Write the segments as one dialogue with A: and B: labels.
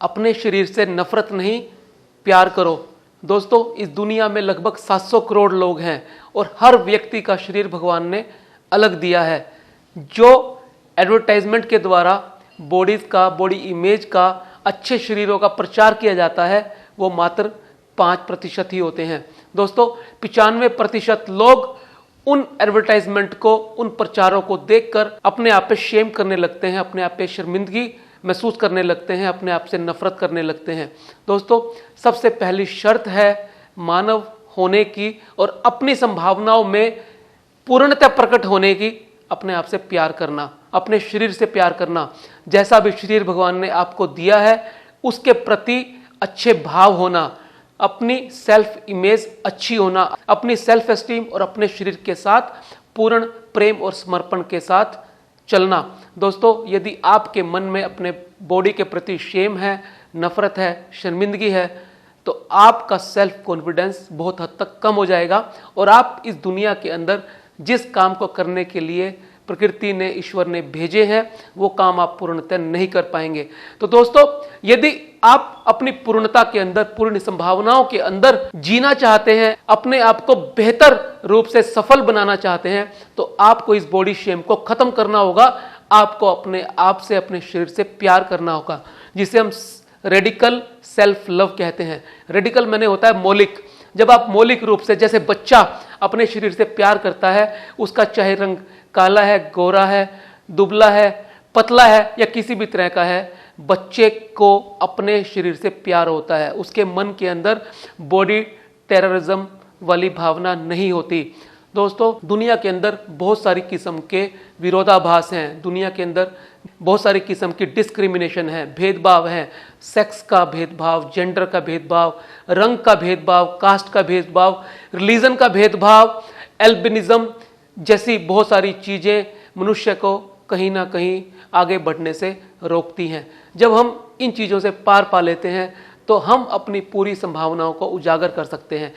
A: अपने शरीर से नफरत नहीं, प्यार करो। दोस्तों, इस दुनिया में लगभग 700 करोड़ लोग हैं और हर व्यक्ति का शरीर भगवान ने अलग दिया है। जो एडवर्टाइजमेंट के द्वारा बॉडी इमेज का, अच्छे शरीरों का प्रचार किया जाता है, वो मात्र 5% ही होते हैं। दोस्तों, 95% लोग उन एडवर्टाइजमेंट को, उन प्रचारों को देखकर अपने आप पे शेम करने लगते हैं, अपने आप पे शर्मिंदगी महसूस करने लगते हैं, अपने आप से नफरत करने लगते हैं। दोस्तों, सबसे पहली शर्त है मानव होने की और अपनी संभावनाओं में पूर्णतः प्रकट होने की, अपने आप से प्यार करना, अपने शरीर से प्यार करना। जैसा भी शरीर भगवान ने आपको दिया है उसके प्रति अच्छे भाव होना, अपनी सेल्फ इमेज अच्छी होना, अपनी सेल्फ एस्टीम और अपने शरीर के साथ पूर्ण प्रेम और समर्पण के साथ चलना। दोस्तों, यदि आपके मन में अपने बॉडी के प्रति शेम है, नफरत है, शर्मिंदगी है, तो आपका सेल्फ कॉन्फिडेंस बहुत हद तक कम हो जाएगा और आप इस दुनिया के अंदर जिस काम को करने के लिए प्रकृति ने, ईश्वर ने भेजे हैं, वो काम आप पूर्णतः नहीं कर पाएंगे। तो दोस्तों, यदि आप अपनी पूर्णता के अंदर, पूर्ण संभावनाओं के अंदर जीना चाहते हैं, अपने आप को बेहतर रूप से सफल बनाना चाहते हैं, तो आपको इस बॉडी शेम को खत्म करना होगा। आपको अपने आप से, अपने शरीर से प्यार करना होगा, जिसे हम रेडिकल सेल्फ लव कहते हैं। रेडिकल माने होता है मौलिक। जब आप मौलिक रूप से, जैसे बच्चा अपने शरीर से प्यार करता है, उसका चाहे रंग काला है, गोरा है, दुबला है, पतला है या किसी भी तरह का है, बच्चे को अपने शरीर से प्यार होता है। उसके मन के अंदर बॉडी टेररिज्म वाली भावना नहीं होती। दोस्तों, दुनिया के अंदर बहुत सारी किस्म के विरोधाभास हैं, दुनिया के अंदर बहुत सारी किस्म की डिस्क्रिमिनेशन है, भेदभाव है। सेक्स का भेदभाव, जेंडर का भेदभाव, रंग का भेदभाव, कास्ट का भेदभाव, रिलीजन का भेदभाव, एल्बिनिज्म जैसी बहुत सारी चीज़ें मनुष्य को कहीं ना कहीं आगे बढ़ने से रोकती हैं। जब हम इन चीज़ों से पार पा लेते हैं तो हम अपनी पूरी संभावनाओं को उजागर कर सकते हैं।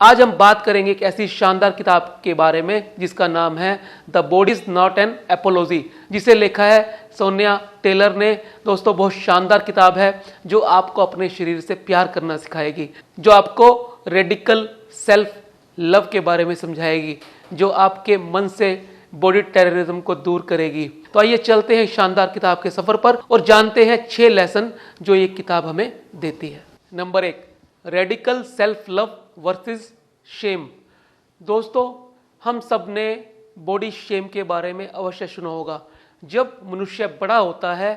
A: आज हम बात करेंगे एक ऐसी शानदार किताब के बारे में जिसका नाम है the body is not an apiology, जिसे लिखा है सोनिया टेलर ने। दोस्तों, बहुत शानदार किताब है जो आपको अपने शरीर से प्यार करना सिखाएगी, जो आपको रेडिकल सेल्फ लव के बारे में समझाएगी, जो आपके मन से बॉडी टेररिज्म को दूर करेगी। तो आइए चलते हैं शानदार किताब के सफर पर और जानते हैं 6 लेसन जो ये किताब हमें देती है। Number 1, radical self love versus shame. दोस्तों, हम सब ने बॉडी शेम के बारे में अवश्य सुना होगा। जब मनुष्य बड़ा होता है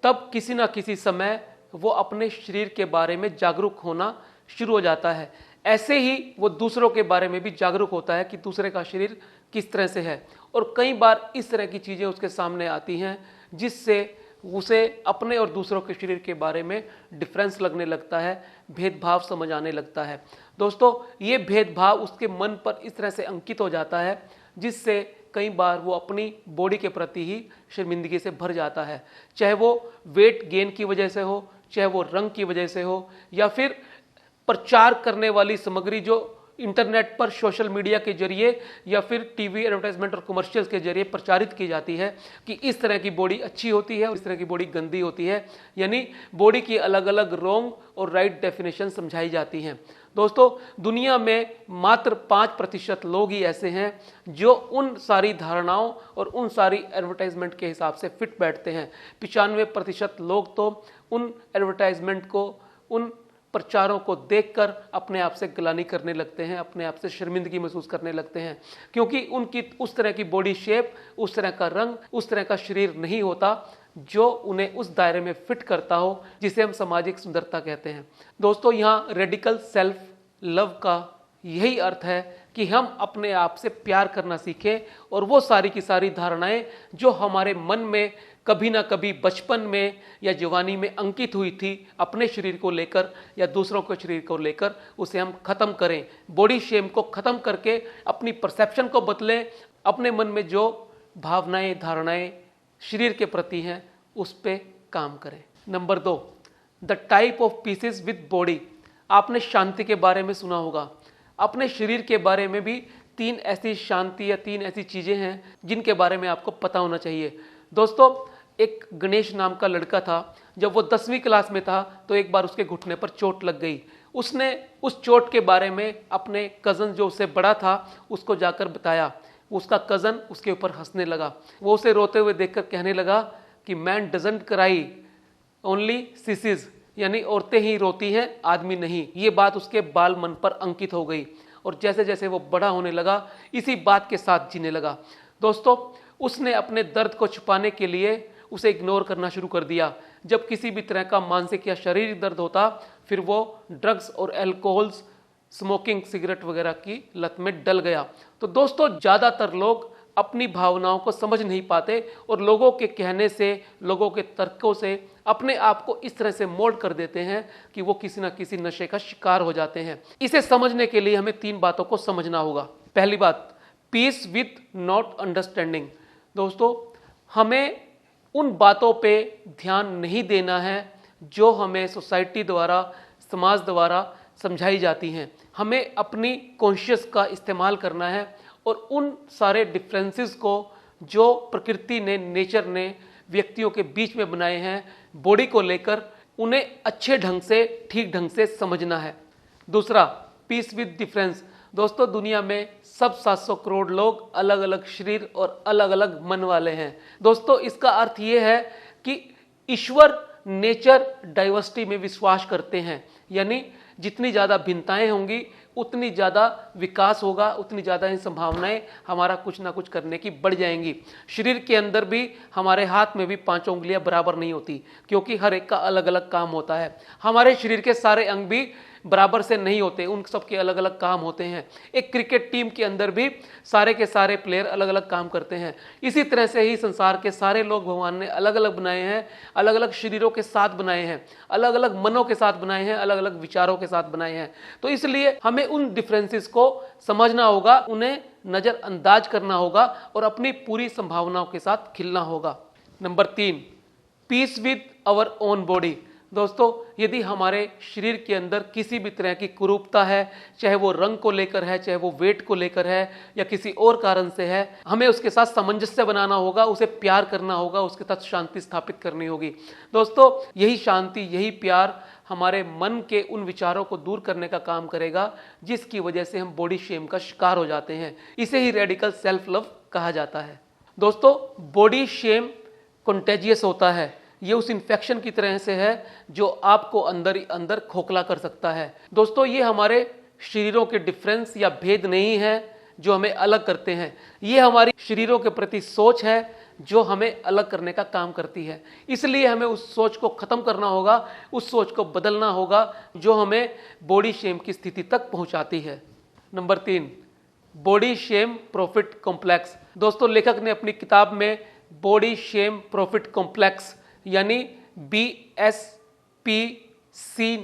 A: तब किसी ना किसी समय वो अपने शरीर के बारे में जागरूक होना शुरू हो जाता है। ऐसे ही वो दूसरों के बारे में भी जागरूक होता है कि दूसरे का शरीर किस तरह से है, और कई बार इस तरह की चीज़ें उसके सामने आती हैं जिससे उसे अपने और दूसरों के शरीर के बारे में डिफरेंस लगने लगता है, भेदभाव समझ आने लगता है। दोस्तों, ये भेदभाव उसके मन पर इस तरह से अंकित हो जाता है जिससे कई बार वो अपनी बॉडी के प्रति ही शर्मिंदगी से भर जाता है, चाहे वो वेट गेन की वजह से हो, चाहे वो रंग की वजह से हो, या फिर प्रचार करने वाली सामग्री जो इंटरनेट पर, सोशल मीडिया के जरिए या फिर टीवी एडवर्टाइजमेंट और कमर्शियल्स के जरिए प्रचारित की जाती है कि इस तरह की बॉडी अच्छी होती है और इस तरह की बॉडी गंदी होती है। यानी बॉडी की अलग अलग रॉन्ग और राइट डेफिनेशन समझाई जाती हैं। दोस्तों, दुनिया में मात्र 5% लोग ही ऐसे हैं जो उन सारी धारणाओं और उन सारी एडवर्टाइजमेंट के हिसाब से फिट बैठते हैं। 95% लोग तो उन एडवर्टाइजमेंट को, उन प्रचारों को देखकर अपने आप से गिलानी करने लगते हैं, अपने आप से शर्मिंदगी महसूस करने लगते हैं, क्योंकि उनकी उस तरह की बॉडी शेप, उस तरह का रंग, उस तरह का शरीर नहीं होता जो उन्हें उस दायरे में फिट करता हो जिसे हम सामाजिक सुंदरता कहते हैं। दोस्तों, यहाँ रेडिकल सेल्फ लव का यही अर्थ है कि हम अपने आप से प्यार करना सीखें और वो सारी की सारी धारणाएं जो हमारे मन में कभी ना कभी बचपन में या जवानी में अंकित हुई थी अपने शरीर को लेकर या दूसरों के शरीर को लेकर, उसे हम खत्म करें। बॉडी शेम को खत्म करके अपनी परसेप्शन को बदलें, अपने मन में जो भावनाएं, धारणाएं शरीर के प्रति हैं उस पे काम करें। Number 2, the type of pieces with body. आपने शांति के बारे में सुना होगा। अपने शरीर के बारे में भी 3 ऐसी शांति या 3 ऐसी चीज़ें हैं जिनके बारे में आपको पता होना चाहिए। दोस्तों, एक गणेश नाम का लड़का था, जब वो 10वीं क्लास में था तो एक बार उसके घुटने पर चोट लग गई। उसने उस चोट के बारे में अपने कज़न जो उससे बड़ा था उसको जाकर बताया। उसका कज़न उसके ऊपर हंसने लगा। वो उसे रोते हुए देखकर कहने लगा कि मैन डजंट क्राई, ओनली सिसिस, यानी औरतें ही रोती हैं, आदमी नहीं। ये बात उसके बाल मन पर अंकित हो गई और जैसे जैसे वो बड़ा होने लगा इसी बात के साथ जीने लगा। दोस्तों, उसने अपने दर्द को छुपाने के लिए उसे इग्नोर करना शुरू कर दिया। जब किसी भी तरह का मानसिक या शारीरिक दर्द होता फिर वो ड्रग्स और अल्कोहल्स, स्मोकिंग, सिगरेट वगैरह की लत में डल गया। तो दोस्तों, ज़्यादातर लोग अपनी भावनाओं को समझ नहीं पाते और लोगों के कहने से, लोगों के तर्कों से अपने आप को इस तरह से मोल्ड कर देते हैं कि वो किसी ना किसी नशे का शिकार हो जाते हैं। इसे समझने के लिए हमें 3 बातों को समझना होगा। पहली बात, पीस विथ नॉट अंडरस्टैंडिंग। दोस्तों, हमें उन बातों पे ध्यान नहीं देना है जो हमें सोसाइटी द्वारा, समाज द्वारा समझाई जाती हैं। हमें अपनी कॉन्शियस का इस्तेमाल करना है और उन सारे डिफरेंसेस को जो प्रकृति ने, नेचर ने व्यक्तियों के बीच में बनाए हैं बॉडी को लेकर, उन्हें अच्छे ढंग से, ठीक ढंग से समझना है। दूसरा, पीस विद डिफरेंस। दोस्तों, दुनिया में सब 700 करोड़ लोग अलग अलग शरीर और अलग अलग मन वाले हैं। दोस्तों, इसका अर्थ ये है कि ईश्वर, नेचर डाइवर्सिटी में विश्वास करते हैं, यानी जितनी ज़्यादा भिन्नताएं होंगी उतनी ज़्यादा विकास होगा, उतनी ज़्यादा इन संभावनाएं हमारा कुछ ना कुछ करने की बढ़ जाएंगी। शरीर के अंदर भी, हमारे हाथ में भी 5 उंगलियां बराबर नहीं होती, क्योंकि हर एक का अलग अलग काम होता है। हमारे शरीर के सारे अंग भी बराबर से नहीं होते, उन सबके अलग अलग काम होते हैं। एक क्रिकेट टीम के अंदर भी सारे के सारे प्लेयर अलग अलग काम करते हैं। इसी तरह से ही संसार के सारे लोग भगवान ने अलग अलग बनाए हैं, अलग अलग शरीरों के साथ बनाए हैं, अलग अलग मनों के साथ बनाए हैं, अलग अलग विचारों के साथ बनाए हैं। तो इसलिए हमें उन डिफरेंसेस को समझना होगा, उन्हें नज़रअंदाज करना होगा और अपनी पूरी संभावनाओं के साथ खिलना होगा। Number 3, peace with our own body. दोस्तों, यदि हमारे शरीर के अंदर किसी भी तरह की कुरूपता है, चाहे वो रंग को लेकर है, चाहे वो वेट को लेकर है या किसी और कारण से है, हमें उसके साथ सामंजस्य बनाना होगा, उसे प्यार करना होगा, उसके साथ शांति स्थापित करनी होगी। दोस्तों, यही शांति, यही प्यार हमारे मन के उन विचारों को दूर करने का काम करेगा जिसकी वजह से हम बॉडी शेम का शिकार हो जाते हैं। इसे ही रेडिकल सेल्फ लव कहा जाता है। दोस्तों, बॉडी शेम कंटेजियस होता है। ये उस इन्फेक्शन की तरह से है जो आपको अंदर ही अंदर खोखला कर सकता है। दोस्तों, ये हमारे शरीरों के डिफरेंस या भेद नहीं है जो हमें अलग करते हैं, ये हमारी शरीरों के प्रति सोच है जो हमें अलग करने का काम करती है। इसलिए हमें उस सोच को खत्म करना होगा, उस सोच को बदलना होगा जो हमें बॉडी शेम की स्थिति तक पहुंचाती है। Number 3, body shame profit complex. दोस्तों, लेखक ने अपनी किताब में बॉडी शेम प्रॉफिट कॉम्प्लेक्स यानी BSPC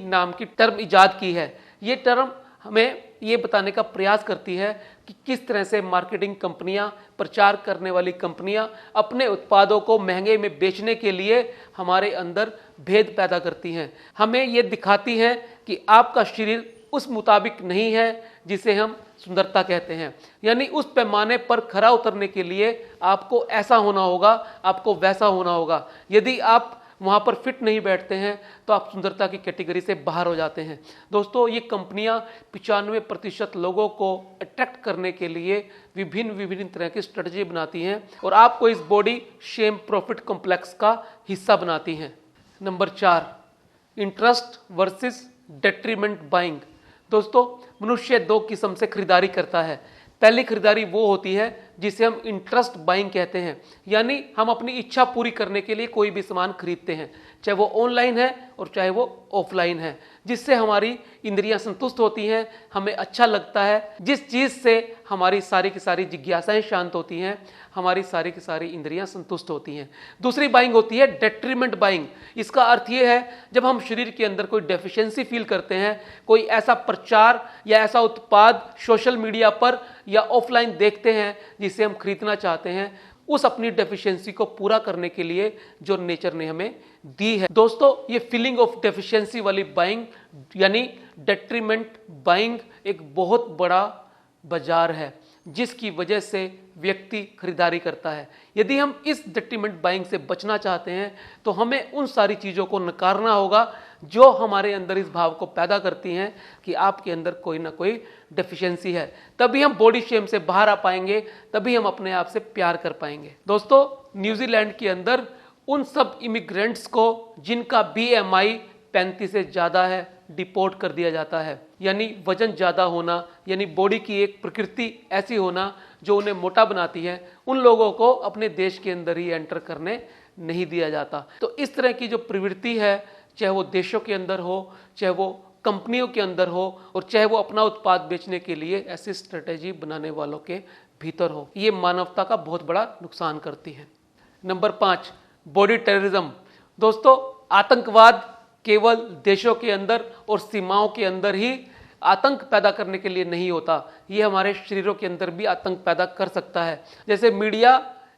A: नाम की टर्म इजाद की है। ये टर्म हमें ये बताने का प्रयास करती है कि किस तरह से मार्केटिंग कंपनियां, प्रचार करने वाली कंपनियां अपने उत्पादों को महंगे में बेचने के लिए हमारे अंदर भेद पैदा करती हैं। हमें ये दिखाती हैं कि आपका शरीर उस मुताबिक नहीं है जिसे हम सुंदरता कहते हैं, यानी उस पैमाने पर खरा उतरने के लिए आपको ऐसा होना होगा, आपको वैसा होना होगा। यदि आप वहाँ पर फिट नहीं बैठते हैं तो आप सुंदरता की कैटेगरी से बाहर हो जाते हैं। दोस्तों, ये कंपनियां 95% लोगों को अट्रैक्ट करने के लिए विभिन्न तरह की स्ट्रेटजी बनाती हैं और आपको इस बॉडी शेम प्रॉफिट कॉम्प्लेक्स का हिस्सा बनाती हैं। Number 4, interest versus detriment buying. दोस्तों, मनुष्य 2 किस्म से खरीदारी करता है। पहली खरीदारी वो होती है जिसे हम इंटरेस्ट बाइंग कहते हैं, यानी हम अपनी इच्छा पूरी करने के लिए कोई भी सामान खरीदते हैं, चाहे वो ऑनलाइन है और चाहे वो ऑफलाइन है, जिससे हमारी इंद्रियां संतुष्ट होती हैं, हमें अच्छा लगता है। जिस चीज़ से हमारी सारी की सारी जिज्ञासाएं शांत होती हैं, हमारी सारी की सारी इंद्रियां संतुष्ट होती हैं। दूसरी बाइंग होती है डेट्रीमेंट बाइंग। इसका अर्थ ये है जब हम शरीर के अंदर कोई डेफिशिएंसी फील करते हैं, कोई ऐसा प्रचार या ऐसा उत्पाद सोशल मीडिया पर या ऑफलाइन देखते हैं जिसे हम खरीदना चाहते हैं, उस अपनी डेफिशिएंसी को पूरा करने के लिए जो नेचर ने हमें दी है। दोस्तों, ये फीलिंग ऑफ डेफिशिएंसी वाली बाइंग यानी डेट्रीमेंट बाइंग एक बहुत बड़ा बाजार है। जिसकी वजह से व्यक्ति खरीदारी करता है। यदि हम इस डिट्रीमेंट बाइंग से बचना चाहते हैं तो हमें उन सारी चीज़ों को नकारना होगा जो हमारे अंदर इस भाव को पैदा करती हैं कि आपके अंदर कोई ना कोई डेफिशिएंसी है। तभी हम बॉडी शेम से बाहर आ पाएंगे, तभी हम अपने आप से प्यार कर पाएंगे। दोस्तों, न्यूजीलैंड के अंदर उन सब इमिग्रेंट्स को जिनका BMI 35 से ज़्यादा है डिपोर्ट कर दिया जाता है। यानी वजन ज़्यादा होना, यानी बॉडी की एक प्रकृति ऐसी होना जो उन्हें मोटा बनाती है, उन लोगों को अपने देश के अंदर ही एंटर करने नहीं दिया जाता। तो इस तरह की जो प्रवृत्ति है, चाहे वो देशों के अंदर हो, चाहे वो कंपनियों के अंदर हो, और चाहे वो अपना उत्पाद बेचने के लिए ऐसी स्ट्रेटेजी बनाने वालों के भीतर हो, ये मानवता का बहुत बड़ा नुकसान करती है। Number 5, body terrorism. दोस्तों, आतंकवाद केवल देशों के अंदर और सीमाओं के अंदर ही आतंक पैदा करने के लिए नहीं होता, ये हमारे शरीरों के अंदर भी आतंक पैदा कर सकता है। जैसे मीडिया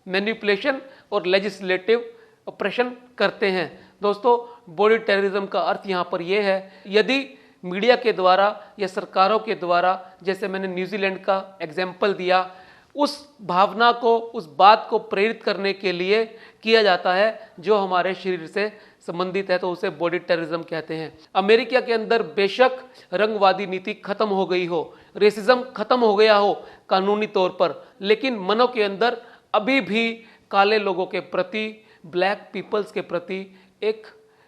A: मैनिपुलेशन और लेजिस्लेटिव ऑपरेशन करते हैं। दोस्तों, बॉडी टेररिज्म का अर्थ यहाँ पर यह है, यदि मीडिया के द्वारा या सरकारों के द्वारा, जैसे मैंने न्यूजीलैंड का एग्जाम्पल दिया, उस भावना को, उस बात को प्रेरित करने के लिए किया जाता है जो हमारे शरीर से संबंधित है, तो उसे बॉडी टेररिज्म कहते हैं। अमेरिका के अंदर बेशक रंगवादी नीति खत्म हो गई हो, रेसिज्म खत्म हो गया हो कानूनी तौर पर, लेकिन मनों के अंदर अभी भी काले लोगों के प्रति, ब्लैक पीपल्स के प्रति एक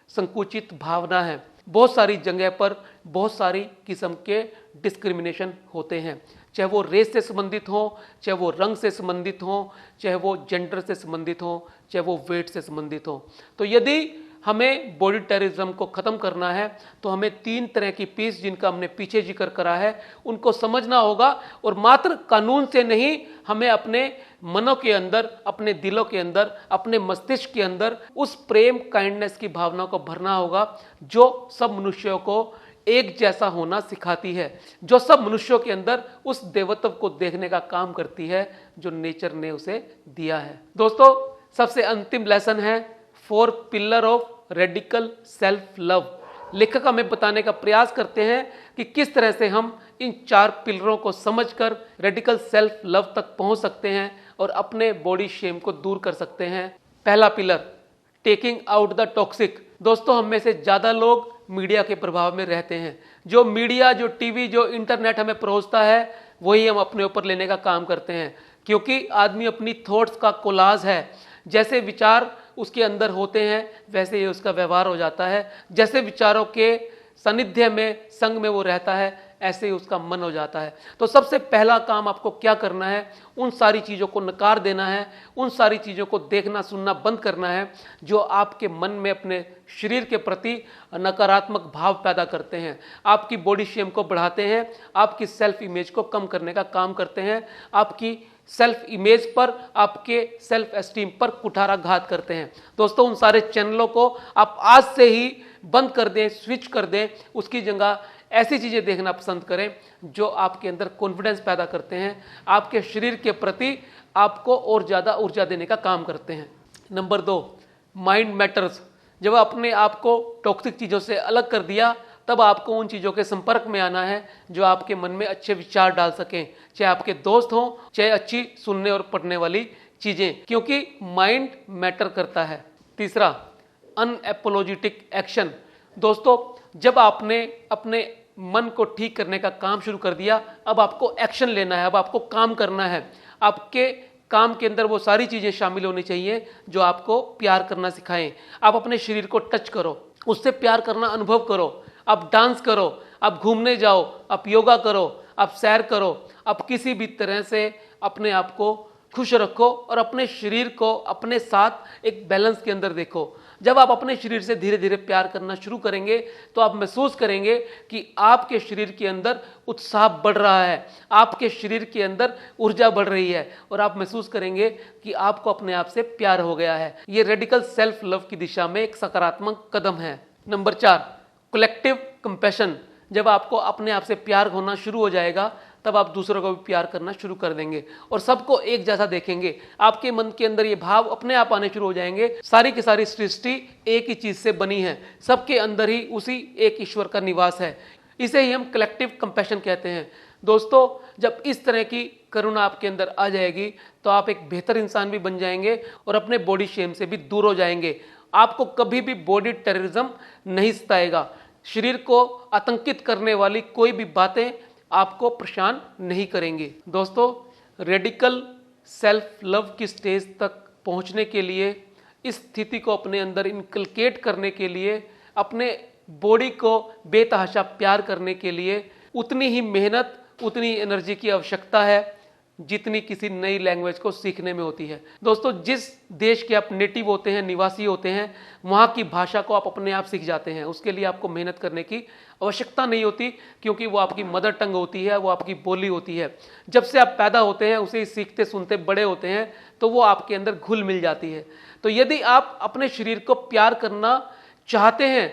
A: संकुचित भावना है। बहुत सारी जगह पर बहुत सारी किस्म के डिस्क्रिमिनेशन होते हैं, चाहे वो रेस से संबंधित हो, चाहे वो रंग से संबंधित हो, चाहे वो जेंडर से संबंधित हो, चाहे वो वेट से संबंधित हो। तो यदि हमें बॉडी टेररिज्म को ख़त्म करना है तो हमें 3 तरह की पीस, जिनका हमने पीछे जिक्र करा है, उनको समझना होगा। और मात्र कानून से नहीं, हमें अपने मनों के अंदर, अपने दिलों के अंदर, अपने मस्तिष्क के अंदर उस प्रेम, काइंडनेस की भावना को भरना होगा जो सब मनुष्यों को एक जैसा होना सिखाती है, जो सब मनुष्यों के अंदर उस देवत्व को देखने का काम करती है जो नेचर ने उसे दिया है। दोस्तों, सबसे अंतिम लेसन है 4 pillar of radical self love. लेखक हमें बताने का प्रयास करते हैं कि किस तरह से हम इन 4 पिलरों को समझकर रेडिकल सेल्फ लव तक पहुंच सकते हैं और अपने बॉडी शेम को दूर कर सकते हैं। पहला pillar, taking out the toxic. दोस्तों, हम में से ज़्यादा लोग मीडिया के प्रभाव में रहते हैं। जो मीडिया, जो टीवी, जो इंटरनेट हमें परोसता है, वही हम अपने ऊपर लेने का काम करते हैं, क्योंकि आदमी अपनी थॉट्स का कोलाज है। जैसे विचार उसके अंदर होते हैं वैसे ही उसका व्यवहार हो जाता है। जैसे विचारों के सानिध्य में, संग में वो रहता है, ऐसे ही उसका मन हो जाता है। तो सबसे पहला काम आपको क्या करना है, उन सारी चीज़ों को नकार देना है, उन सारी चीज़ों को देखना सुनना बंद करना है जो आपके मन में अपने शरीर के प्रति नकारात्मक भाव पैदा करते हैं, आपकी बॉडी शेम को बढ़ाते हैं, आपकी सेल्फ इमेज को कम करने का काम करते हैं, आपकी सेल्फ इमेज पर, आपके सेल्फ एस्टीम पर कुठाराघात करते हैं। दोस्तों, उन सारे चैनलों को आप आज से ही बंद कर दें, स्विच कर दें। उसकी जगह ऐसी चीज़ें देखना पसंद करें जो आपके अंदर कॉन्फिडेंस पैदा करते हैं, आपके शरीर के प्रति आपको और ज़्यादा ऊर्जा देने का काम करते हैं। Number 2, mind matters. जब अपने आप को टॉक्सिक चीज़ों से अलग कर दिया, तब आपको उन चीज़ों के संपर्क में आना है जो आपके मन में अच्छे विचार डाल सकें, चाहे आपके दोस्त हों, चाहे अच्छी सुनने और पढ़ने वाली चीज़ें, क्योंकि माइंड मैटर करता है। तीसरा, अनएपोलॉजेटिक एक्शन। दोस्तों, जब आपने अपने मन को ठीक करने का काम शुरू कर दिया, अब आपको एक्शन लेना है, अब आपको काम करना है। आपके काम के अंदर वो सारी चीज़ें शामिल होनी चाहिए जो आपको प्यार करना सिखाएं। आप अपने शरीर को टच करो, उससे प्यार करना अनुभव करो, आप डांस करो, आप घूमने जाओ, आप योगा करो, आप सैर करो, आप किसी भी तरह से अपने आप को खुश रखो और अपने शरीर को अपने साथ एक बैलेंस के अंदर देखो। जब आप अपने शरीर से धीरे धीरे प्यार करना शुरू करेंगे तो आप महसूस करेंगे कि आपके शरीर के अंदर उत्साह बढ़ रहा है, आपके शरीर के अंदर ऊर्जा बढ़ रही है और आप महसूस करेंगे कि आपको अपने आप से प्यार हो गया है। ये रेडिकल सेल्फ लव की दिशा में एक सकारात्मक कदम है। Number 4, collective compassion. जब आपको अपने आप से प्यार होना शुरू हो जाएगा तब आप दूसरों को भी प्यार करना शुरू कर देंगे और सबको एक जैसा देखेंगे। आपके मन के अंदर ये भाव अपने आप आने शुरू हो जाएंगे, सारी की सारी सृष्टि एक ही चीज से बनी है, सबके अंदर ही उसी एक ईश्वर का निवास है। इसे ही हम कलेक्टिव कंपैशन कहते हैं। दोस्तों, जब इस तरह की करुणा आपके अंदर आ जाएगी तो आप एक बेहतर इंसान भी बन जाएंगे और अपने बॉडी शेम से भी दूर हो जाएंगे। आपको कभी भी बॉडी टेररिज्म नहीं सताएगा। शरीर को आतंकित करने वाली कोई भी बातें आपको परेशान नहीं करेंगे। दोस्तों, रेडिकल सेल्फ लव की स्टेज तक पहुंचने के लिए, इस स्थिति को अपने अंदर इनकलकेट करने के लिए, अपने बॉडी को बेतहाशा प्यार करने के लिए उतनी ही मेहनत, उतनी एनर्जी की आवश्यकता है जितनी किसी नई लैंग्वेज को सीखने में होती है। दोस्तों, जिस देश के आप नेटिव होते हैं, निवासी होते हैं, वहाँ की भाषा को आप अपने आप सीख जाते हैं। उसके लिए आपको मेहनत करने की आवश्यकता नहीं होती, क्योंकि वो आपकी मदर टंग होती है, वो आपकी बोली होती है। जब से आप पैदा होते हैं, उसे सीखते सुनते बड़े होते हैं, तो वो आपके अंदर घुल मिल जाती है। तो यदि आप अपने शरीर को प्यार करना चाहते हैं,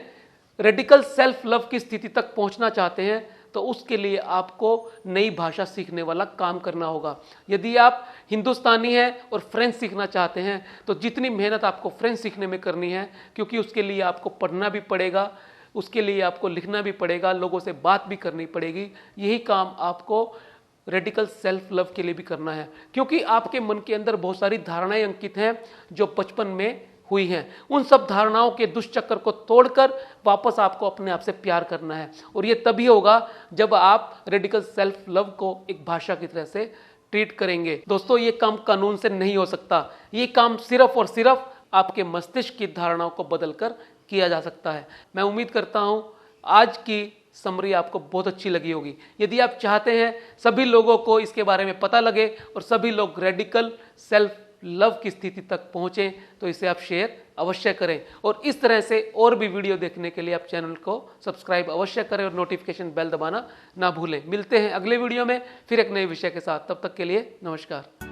A: रेडिकल सेल्फ लव की स्थिति तक पहुंचना चाहते हैं, तो उसके लिए आपको नई भाषा सीखने वाला काम करना होगा। यदि आप हिंदुस्तानी हैं और फ्रेंच सीखना चाहते हैं, तो जितनी मेहनत आपको फ्रेंच सीखने में करनी है, क्योंकि उसके लिए आपको पढ़ना भी पड़ेगा, उसके लिए आपको लिखना भी पड़ेगा, लोगों से बात भी करनी पड़ेगी, यही काम आपको रेडिकल सेल्फ लव के लिए भी करना है। क्योंकि आपके मन के अंदर बहुत सारी धारणाएं अंकित हैं जो बचपन में हुई हैं। उन सब धारणाओं के दुष्चक्र को तोड़कर वापस आपको अपने आप से प्यार करना है, और ये तभी होगा जब आप रेडिकल सेल्फ लव को एक भाषा की तरह से ट्रीट करेंगे। दोस्तों, ये काम कानून से नहीं हो सकता। ये काम सिर्फ और सिर्फ आपके मस्तिष्क की धारणाओं को बदलकर किया जा सकता है। मैं उम्मीद करता हूं आज की समरी आपको बहुत अच्छी लगी होगी। यदि आप चाहते हैं सभी लोगों को इसके बारे में पता लगे और सभी लोग रेडिकल सेल्फ लव की स्थिति तक पहुंचे, तो इसे आप शेयर अवश्य करें। और इस तरह से और भी वीडियो देखने के लिए आप चैनल को सब्सक्राइब अवश्य करें और नोटिफिकेशन बेल दबाना ना भूलें। मिलते हैं अगले वीडियो में फिर एक नए विषय के साथ। तब तक के लिए नमस्कार।